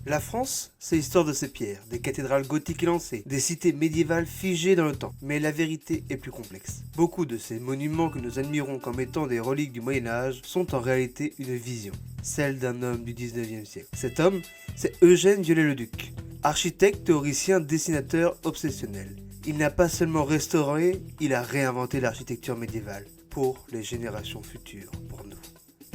La France, c'est l'histoire de ses pierres, des cathédrales gothiques élancées, des cités médiévales figées dans le temps. Mais la vérité est plus complexe. Beaucoup de ces monuments que nous admirons comme étant des reliques du Moyen-Âge sont en réalité une vision, celle d'un homme du 19e siècle. Cet homme, c'est Eugène Viollet-le-Duc, architecte, théoricien, dessinateur obsessionnel. Il n'a pas seulement restauré, il a réinventé l'architecture médiévale pour les générations futures, pour nous.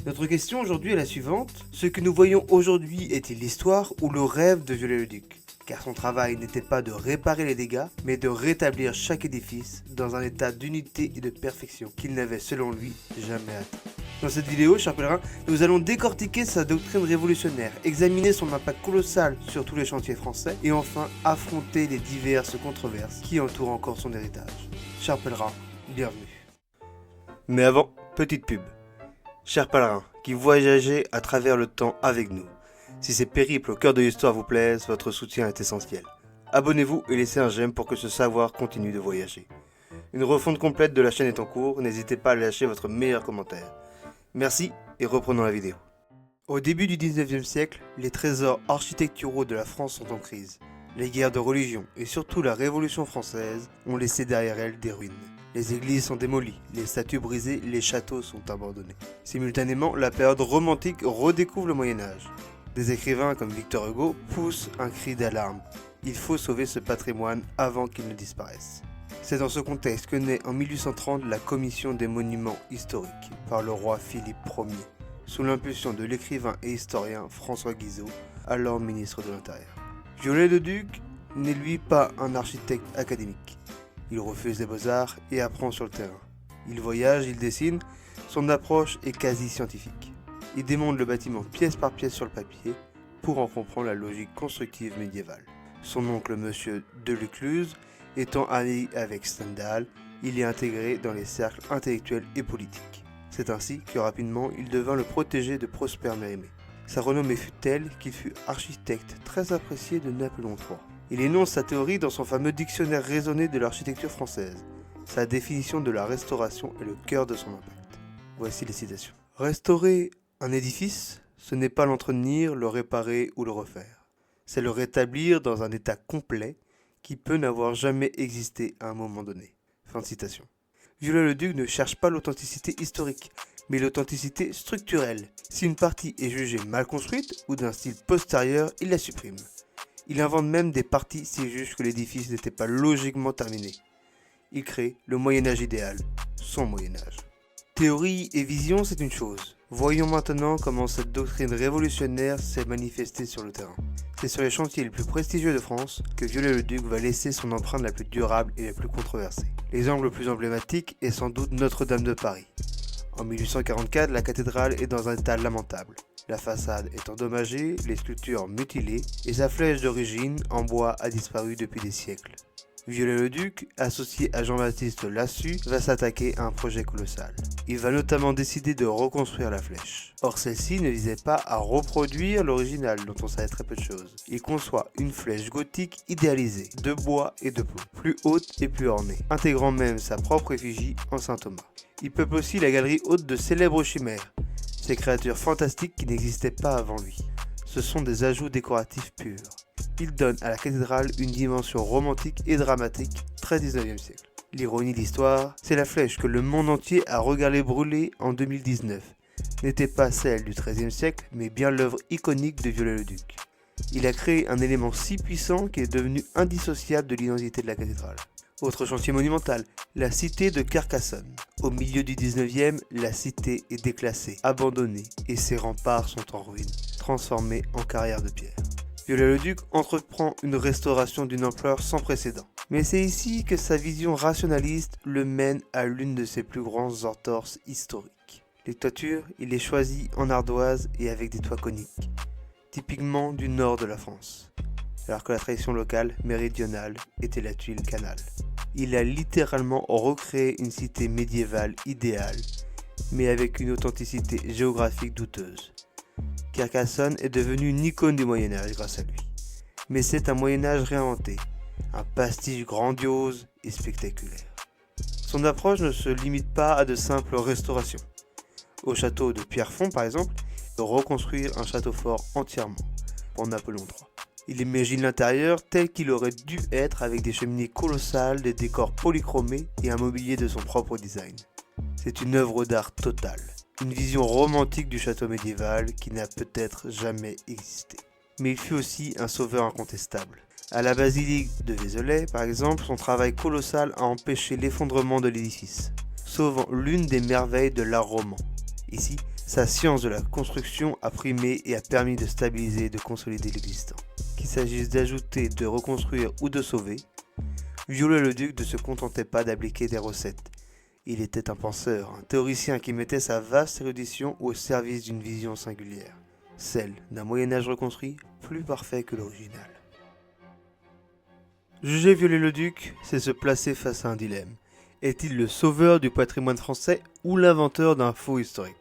Notre question aujourd'hui est la suivante. Ce que nous voyons aujourd'hui est-il l'histoire ou le rêve de Viollet-le-Duc ? Car son travail n'était pas de réparer les dégâts, mais de rétablir chaque édifice dans un état d'unité et de perfection qu'il n'avait selon lui jamais atteint. Dans cette vidéo, chers pèlerins, nous allons décortiquer sa doctrine révolutionnaire, examiner son impact colossal sur tous les chantiers français et enfin affronter les diverses controverses qui entourent encore son héritage. Chers pèlerins, bienvenue. Mais avant, petite pub. Chers pèlerins qui voyagez à travers le temps avec nous, si ces périples au cœur de l'histoire vous plaisent, votre soutien est essentiel. Abonnez-vous et laissez un j'aime pour que ce savoir continue de voyager. Une refonte complète de la chaîne est en cours, n'hésitez pas à lâcher votre meilleur commentaire. Merci et reprenons la vidéo. Au début du 19e siècle, les trésors architecturaux de la France sont en crise. Les guerres de religion et surtout la Révolution française ont laissé derrière elles des ruines. Les églises sont démolies, les statues brisées, les châteaux sont abandonnés. Simultanément, la période romantique redécouvre le Moyen-Âge. Des écrivains comme Victor Hugo poussent un cri d'alarme. Il faut sauver ce patrimoine avant qu'il ne disparaisse. C'est dans ce contexte que naît en 1830 la Commission des monuments historiques par le roi Philippe Ier, sous l'impulsion de l'écrivain et historien François Guizot, alors ministre de l'Intérieur. Viollet-le-Duc n'est lui pas un architecte académique. Il refuse les beaux-arts et apprend sur le terrain. Il voyage, il dessine, son approche est quasi scientifique. Il démonte le bâtiment pièce par pièce sur le papier pour en comprendre la logique constructive médiévale. Son oncle Monsieur Delécluze étant ami avec Stendhal, il est intégré dans les cercles intellectuels et politiques. C'est ainsi que rapidement il devint le protégé de Prosper Mérimée. Sa renommée fut telle qu'il fut architecte très apprécié de Napoléon III. Il énonce sa théorie dans son fameux dictionnaire raisonné de l'architecture française. Sa définition de la restauration est le cœur de son impact. Voici les citations. Restaurer un édifice, ce n'est pas l'entretenir, le réparer ou le refaire. C'est le rétablir dans un état complet qui peut n'avoir jamais existé à un moment donné. Fin de citation. Viollet-le-Duc ne cherche pas l'authenticité historique, mais l'authenticité structurelle. Si une partie est jugée mal construite ou d'un style postérieur, il la supprime. Il invente même des parties s'il juge que l'édifice n'était pas logiquement terminé. Il crée le Moyen-Âge idéal, son Moyen-Âge. Théorie et vision, c'est une chose. Voyons maintenant comment cette doctrine révolutionnaire s'est manifestée sur le terrain. C'est sur les chantiers les plus prestigieux de France que Viollet-le-Duc va laisser son empreinte la plus durable et la plus controversée. L'exemple le plus emblématique est sans doute Notre-Dame de Paris. En 1844, la cathédrale est dans un état lamentable. La façade est endommagée, les sculptures mutilées et sa flèche d'origine en bois a disparu depuis des siècles. Viollet-le-Duc, associé à Jean-Baptiste Lassus, va s'attaquer à un projet colossal. Il va notamment décider de reconstruire la flèche. Or celle-ci ne visait pas à reproduire l'original dont on savait très peu de choses. Il conçoit une flèche gothique idéalisée, de bois et de plomb, plus haute et plus ornée, intégrant même sa propre effigie en Saint Thomas. Il peuple aussi la galerie haute de célèbres chimères, ces créatures fantastiques qui n'existaient pas avant lui. Ce sont des ajouts décoratifs purs. Il donne à la cathédrale une dimension romantique et dramatique très 19e siècle. L'ironie de l'histoire, c'est la flèche que le monde entier a regardé brûler en 2019. N'était pas celle du XIIIe siècle, mais bien l'œuvre iconique de Viollet-le-Duc. Il a créé un élément si puissant qu'il est devenu indissociable de l'identité de la cathédrale. Autre chantier monumental, la cité de Carcassonne. Au milieu du 19e, la cité est déclassée, abandonnée, et ses remparts sont en ruine, transformés en carrière de pierre. Viollet-le-Duc entreprend une restauration d'une ampleur sans précédent. Mais c'est ici que sa vision rationaliste le mène à l'une de ses plus grandes entorses historiques. Les toitures, il les choisit en ardoise et avec des toits coniques, typiquement du nord de la France, alors que la tradition locale, méridionale, était la tuile canal. Il a littéralement recréé une cité médiévale idéale, mais avec une authenticité géographique douteuse. Carcassonne est devenue une icône du Moyen-Âge grâce à lui. Mais c'est un Moyen-Âge réinventé, un pastiche grandiose et spectaculaire. Son approche ne se limite pas à de simples restaurations. Au château de Pierrefonds par exemple, il peut reconstruire un château fort entièrement, pour Napoléon III. Il imagine l'intérieur tel qu'il aurait dû être avec des cheminées colossales, des décors polychromés et un mobilier de son propre design. C'est une œuvre d'art totale, une vision romantique du château médiéval qui n'a peut-être jamais existé. Mais il fut aussi un sauveur incontestable. À la basilique de Vézelay, par exemple, son travail colossal a empêché l'effondrement de l'édifice, sauvant l'une des merveilles de l'art roman. Ici, sa science de la construction a primé et a permis de stabiliser et de consolider l'existant. Qu'il s'agisse d'ajouter, de reconstruire ou de sauver, Viollet-le-Duc ne se contentait pas d'appliquer des recettes. Il était un penseur, un théoricien qui mettait sa vaste érudition au service d'une vision singulière, celle d'un Moyen-Âge reconstruit plus parfait que l'original. Juger Viollet-le-Duc, c'est se placer face à un dilemme. Est-il le sauveur du patrimoine français ou l'inventeur d'un faux historique ?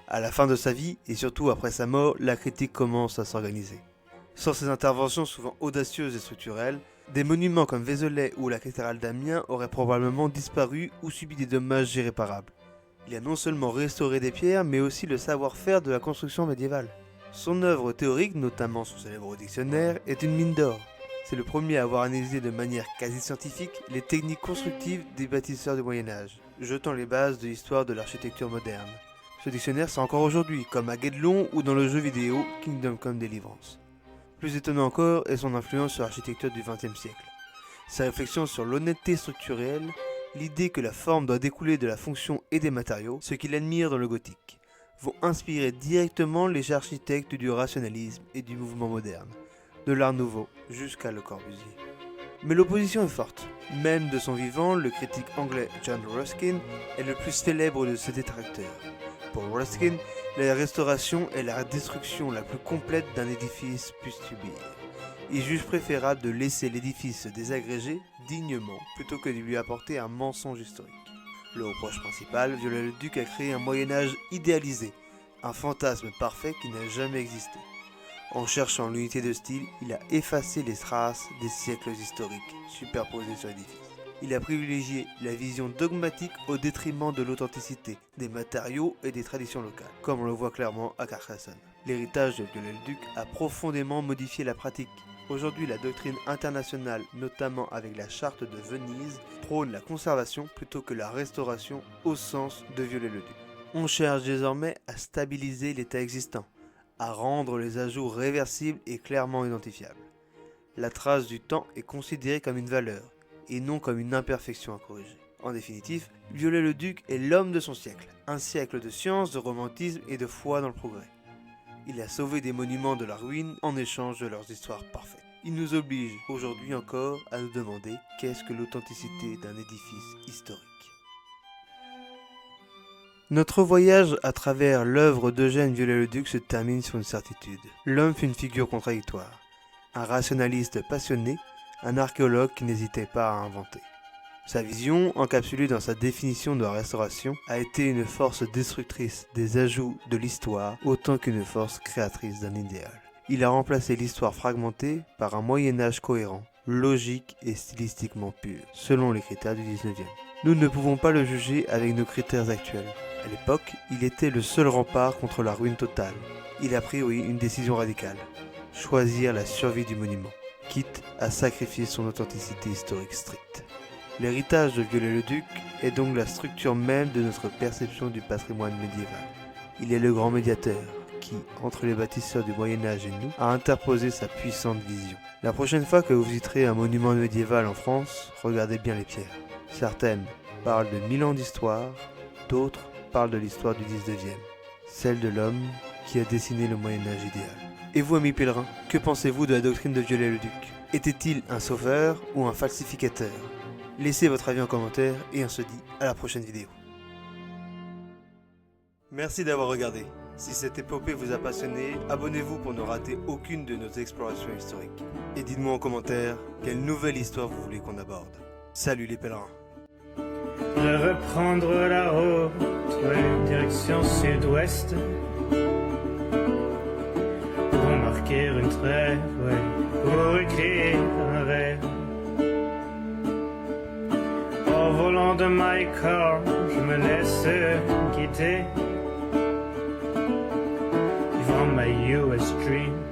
À la fin de sa vie, et surtout après sa mort, la critique commence à s'organiser. Sans ses interventions souvent audacieuses et structurelles, des monuments comme Vézelay ou la cathédrale d'Amiens auraient probablement disparu ou subi des dommages irréparables. Il a non seulement restauré des pierres, mais aussi le savoir-faire de la construction médiévale. Son œuvre théorique, notamment son célèbre dictionnaire, est une mine d'or. C'est le premier à avoir analysé de manière quasi scientifique les techniques constructives des bâtisseurs du Moyen-Âge, jetant les bases de l'histoire de l'architecture moderne. Ce dictionnaire sert encore aujourd'hui, comme à Guédelon ou dans le jeu vidéo Kingdom Come Deliverance. Plus étonnant encore est son influence sur l'architecture du XXe siècle. Sa réflexion sur l'honnêteté structurelle, l'idée que la forme doit découler de la fonction et des matériaux, ce qu'il admire dans le gothique, vont inspirer directement les architectes du rationalisme et du mouvement moderne, de l'Art Nouveau jusqu'à Le Corbusier. Mais l'opposition est forte. Même de son vivant, le critique anglais John Ruskin est le plus célèbre de ses détracteurs. Pour Ruskin, la restauration est la destruction la plus complète d'un édifice puisse subir. Il juge préférable de laisser l'édifice se désagréger dignement plutôt que de lui apporter un mensonge historique. Le reproche principal, Viollet-le-Duc a créé un Moyen-Âge idéalisé, un fantasme parfait qui n'a jamais existé. En cherchant l'unité de style, il a effacé les traces des siècles historiques superposés sur l'édifice. Il a privilégié la vision dogmatique au détriment de l'authenticité, des matériaux et des traditions locales, comme on le voit clairement à Carcassonne. L'héritage de Viollet-le-Duc a profondément modifié la pratique. Aujourd'hui, la doctrine internationale, notamment avec la charte de Venise, prône la conservation plutôt que la restauration au sens de Viollet-le-Duc. On cherche désormais à stabiliser l'état existant, à rendre les ajouts réversibles et clairement identifiables. La trace du temps est considérée comme une valeur, et non comme une imperfection à corriger. En définitive, Viollet-le-Duc est l'homme de son siècle, un siècle de science, de romantisme et de foi dans le progrès. Il a sauvé des monuments de la ruine en échange de leurs histoires parfaites. Il nous oblige aujourd'hui encore à nous demander qu'est-ce que l'authenticité d'un édifice historique. Notre voyage à travers l'œuvre d'Eugène Viollet-le-Duc se termine sur une certitude. L'homme fut une figure contradictoire, un rationaliste passionné, un archéologue qui n'hésitait pas à inventer. Sa vision, encapsulée dans sa définition de la restauration, a été une force destructrice des ajouts de l'histoire autant qu'une force créatrice d'un idéal. Il a remplacé l'histoire fragmentée par un Moyen-Âge cohérent, logique et stylistiquement pur, selon les critères du 19e. Nous ne pouvons pas le juger avec nos critères actuels. À l'époque, il était le seul rempart contre la ruine totale. Il a pris, une décision radicale. Choisir la survie du monument, quitte à sacrifier son authenticité historique stricte. L'héritage de Viollet-le-Duc est donc la structure même de notre perception du patrimoine médiéval. Il est le grand médiateur qui, entre les bâtisseurs du Moyen-Âge et nous, a interposé sa puissante vision. La prochaine fois que vous visiterez un monument médiéval en France, regardez bien les pierres. Certaines parlent de 1000 ans d'histoire, d'autres parlent de l'histoire du 19e, celle de l'homme qui a dessiné le Moyen-Âge idéal. Et vous, amis pèlerins, que pensez-vous de la doctrine de Viollet-le-Duc ? Était-il un sauveur ou un falsificateur ? Laissez votre avis en commentaire et on se dit à la prochaine vidéo. Merci d'avoir regardé. Si cette épopée vous a passionné, abonnez-vous pour ne rater aucune de nos explorations historiques. Et dites-moi en commentaire quelle nouvelle histoire vous voulez qu'on aborde. Salut les pèlerins. De reprendre la route, direction sud-ouest. Pour marquer une trêve, pour écrire un rêve. Au volant de my car, je me laisse guider. Vivant my US dream.